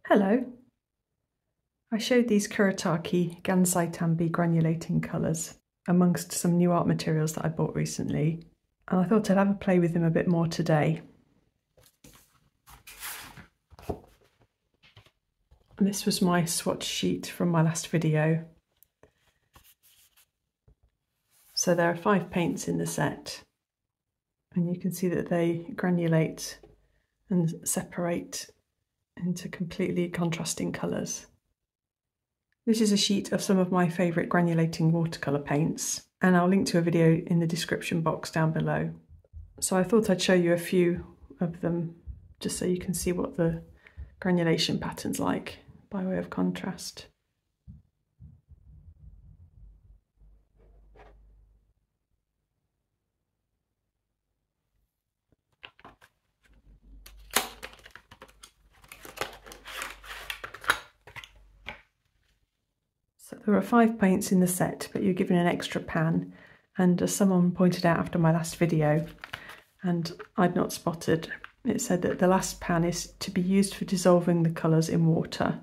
Hello. I showed these Kuretake Gansai Tambi granulating colours amongst some new art materials that I bought recently, and I thought I'd have a play with them a bit more today. And this was my swatch sheet from my last video. So there are 5 paints in the set, and you can see that they granulate and separate into completely contrasting colours. This is a sheet of some of my favourite granulating watercolour paints, and I'll link to a video in the description box down below. So I thought I'd show you a few of them just so you can see what the granulation pattern's like by way of contrast. So there are 5 paints in the set, but you're given an extra pan, and as someone pointed out after my last video, and I'd not spotted, it said that the last pan is to be used for dissolving the colours in water.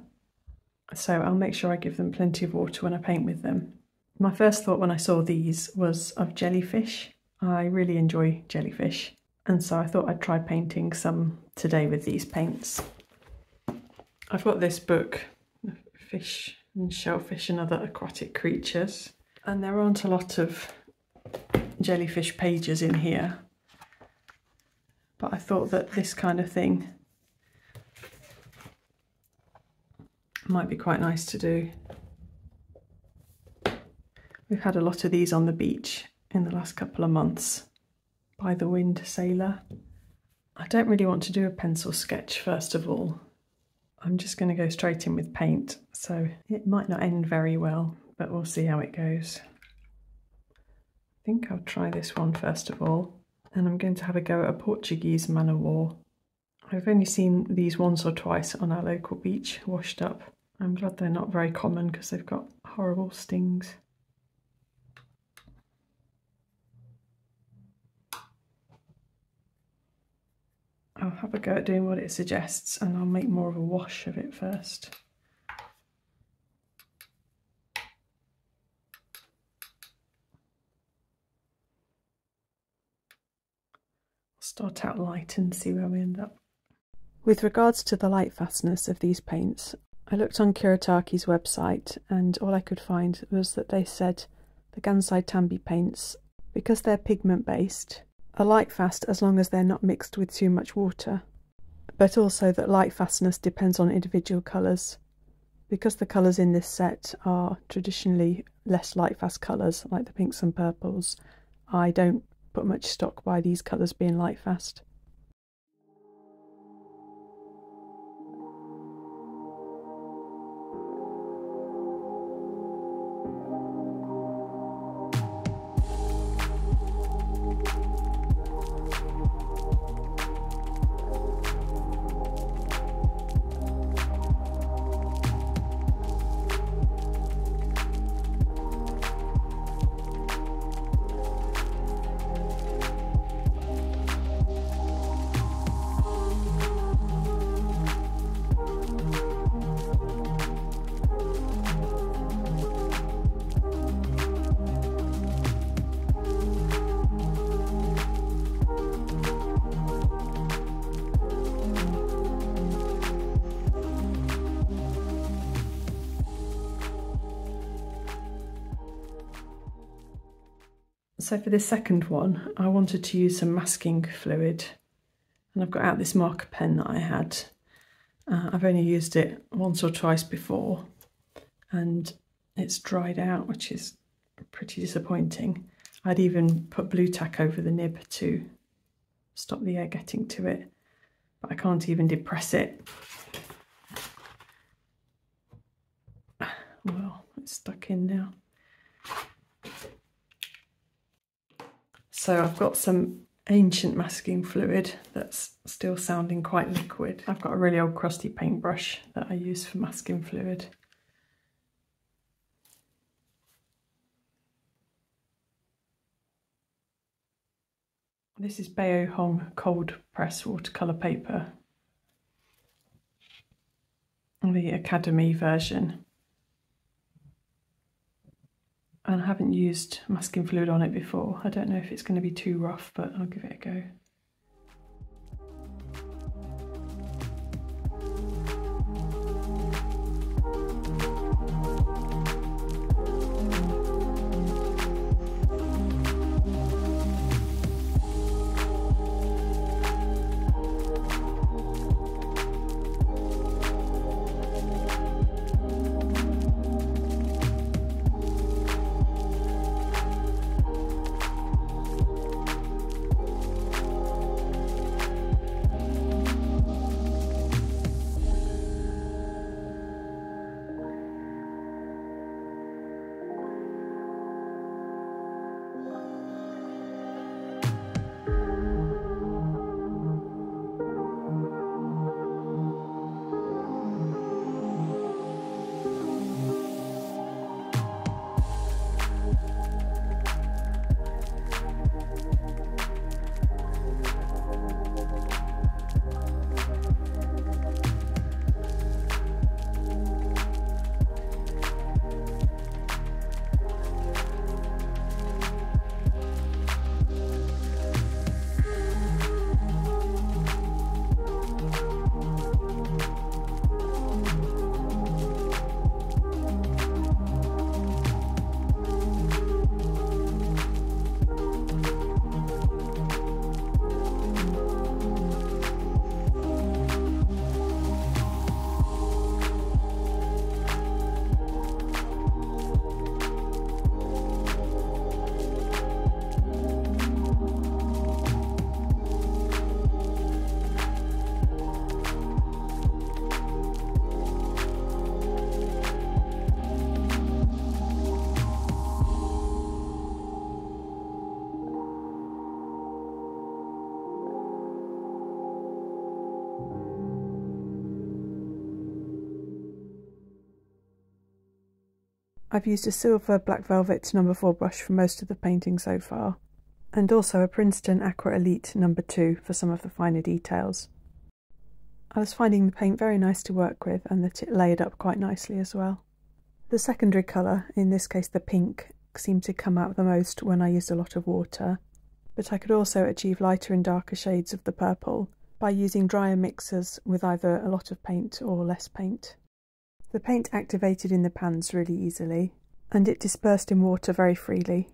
So I'll make sure I give them plenty of water when I paint with them. My first thought when I saw these was of jellyfish. I really enjoy jellyfish, and so I thought I'd try painting some today with these paints. I've got this book, Fish and Shellfish and Other Aquatic Creatures, and there aren't a lot of jellyfish pages in here, but I thought that this kind of thing might be quite nice to do. We've had a lot of these on the beach in the last couple of months by the wind sailor. I don't really want to do a pencil sketch first of all. I'm just going to go straight in with paint, so it might not end very well, but we'll see how it goes. I think I'll try this one first of all, and I'm going to have a go at a Portuguese man o' war. I've only seen these once or twice on our local beach, washed up. I'm glad they're not very common because they've got horrible stings. I'll have a go at doing what it suggests, and I'll make more of a wash of it first. I'll start out light and see where we end up. With regards to the light fastness of these paints, I looked on Kuretake's website, and all I could find was that they said the Gansai Tambi paints, because they're pigment based, are light fast as long as they're not mixed with too much water, but also that light fastness depends on individual colours. Because the colours in this set are traditionally less light fast colours, like the pinks and purples, I don't put much stock by these colours being light fast. So for this second one, I wanted to use some masking fluid, and I've got out this marker pen that I had. I've only used it once or twice before, and it's dried out, which is pretty disappointing. I'd even put blue tack over the nib to stop the air getting to it, but I can't even depress it. Well, it's stuck in now. So I've got some ancient masking fluid that's still sounding quite liquid. I've got a really old crusty paintbrush that I use for masking fluid. This is Bao Hong cold press watercolour paper. the Academy version. And I haven't used masking fluid on it before. I don't know if it's going to be too rough, but I'll give it a go. I've used a silver black velvet No. 4 brush for most of the painting so far, and also a Princeton Aqua Elite No. 2 for some of the finer details. I was finding the paint very nice to work with and that it layered up quite nicely as well. The secondary colour, in this case the pink, seemed to come out the most when I used a lot of water, but I could also achieve lighter and darker shades of the purple by using drier mixers with either a lot of paint or less paint. The paint activated in the pans really easily, and it dispersed in water very freely.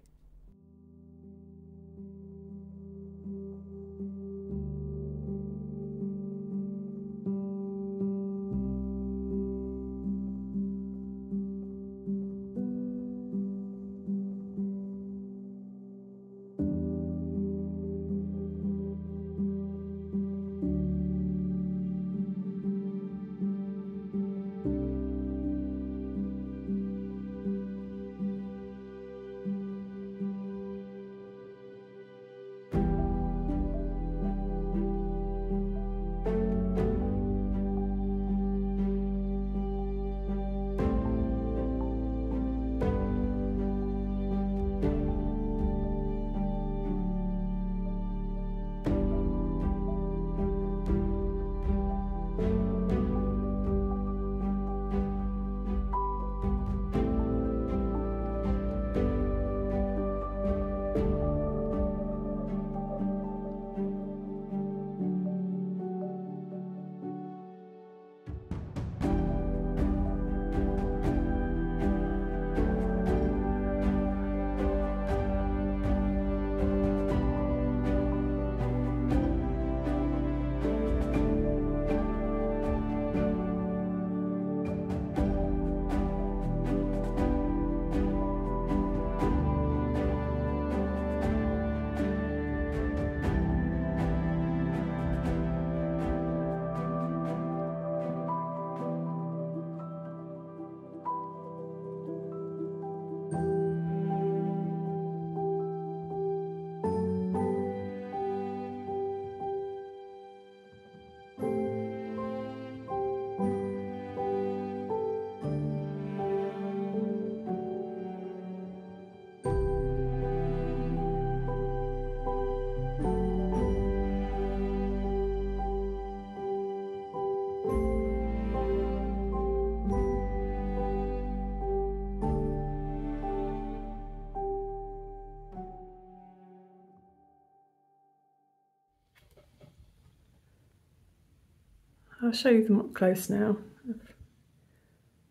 I'll show you them up close now. I've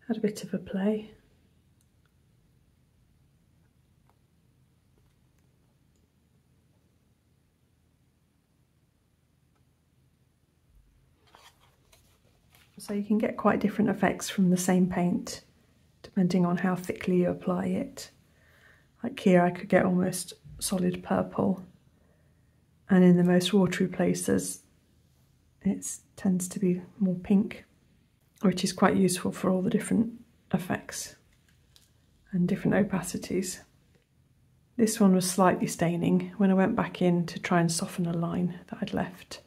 had a bit of a play. So you can get quite different effects from the same paint depending on how thickly you apply it. Like here I could get almost solid purple, and in the most watery places it tends to be more pink, which is quite useful for all the different effects and different opacities. This one was slightly staining. When I went back in to try and soften a line that I'd left,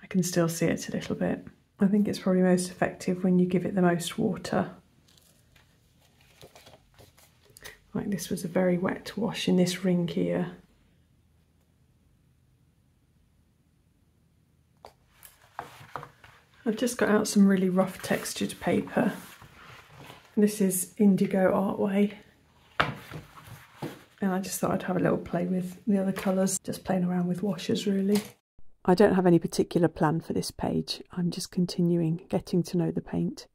I can still see it a little bit. I think it's probably most effective when you give it the most water. Like this was a very wet wash in this ring here. I've just got out some really rough textured paper. This is Indigo Artway. And I just thought I'd have a little play with the other colours, just playing around with washes really. I don't have any particular plan for this page, I'm just continuing getting to know the paint.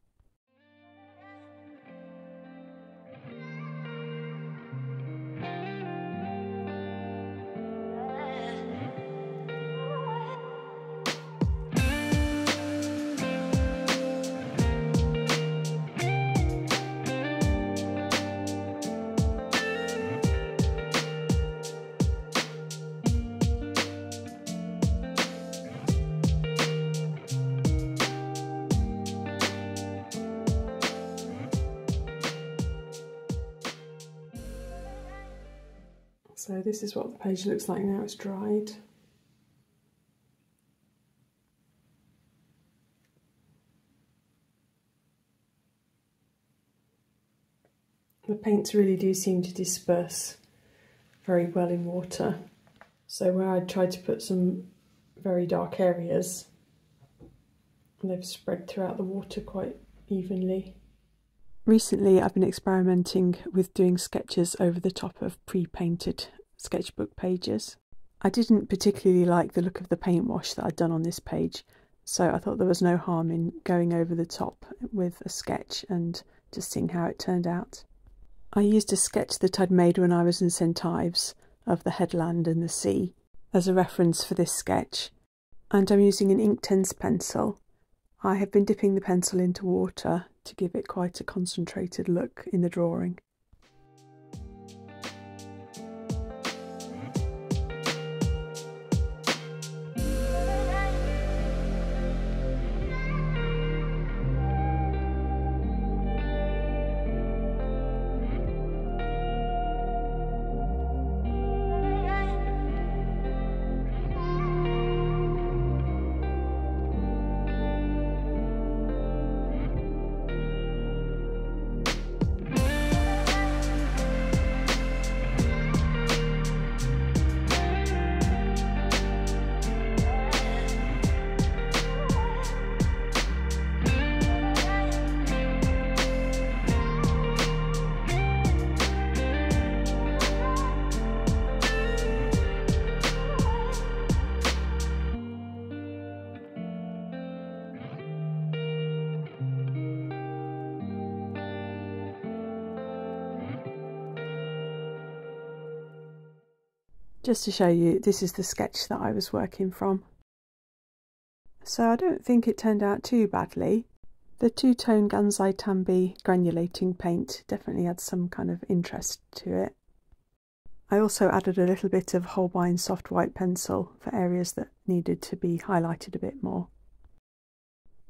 So this is what the page looks like now it's dried. The paints really do seem to disperse very well in water. So where I tried to put some very dark areas, they've spread throughout the water quite evenly. Recently I've been experimenting with doing sketches over the top of pre-painted sketchbook pages. I didn't particularly like the look of the paint wash that I'd done on this page, so I thought there was no harm in going over the top with a sketch and just seeing how it turned out. I used a sketch that I'd made when I was in St Ives of the headland and the sea as a reference for this sketch, and I'm using an Inktense pencil. I have been dipping the pencil into water to give it quite a concentrated look in the drawing. Just to show you, this is the sketch that I was working from. So I don't think it turned out too badly. The two-tone Gansai Tambi granulating paint definitely had some kind of interest to it. I also added a little bit of Holbein soft white pencil for areas that needed to be highlighted a bit more.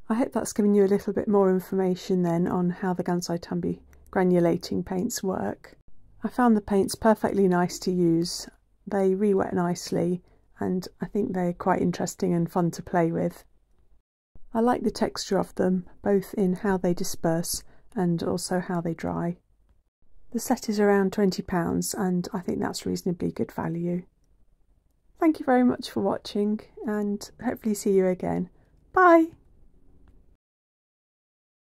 I hope that's given you a little bit more information then on how the Gansai Tambi granulating paints work. I found the paints perfectly nice to use. They re-wet nicely and I think they're quite interesting and fun to play with. I like the texture of them, both in how they disperse and also how they dry. The set is around £20 and I think that's reasonably good value. Thank you very much for watching and hopefully see you again. Bye!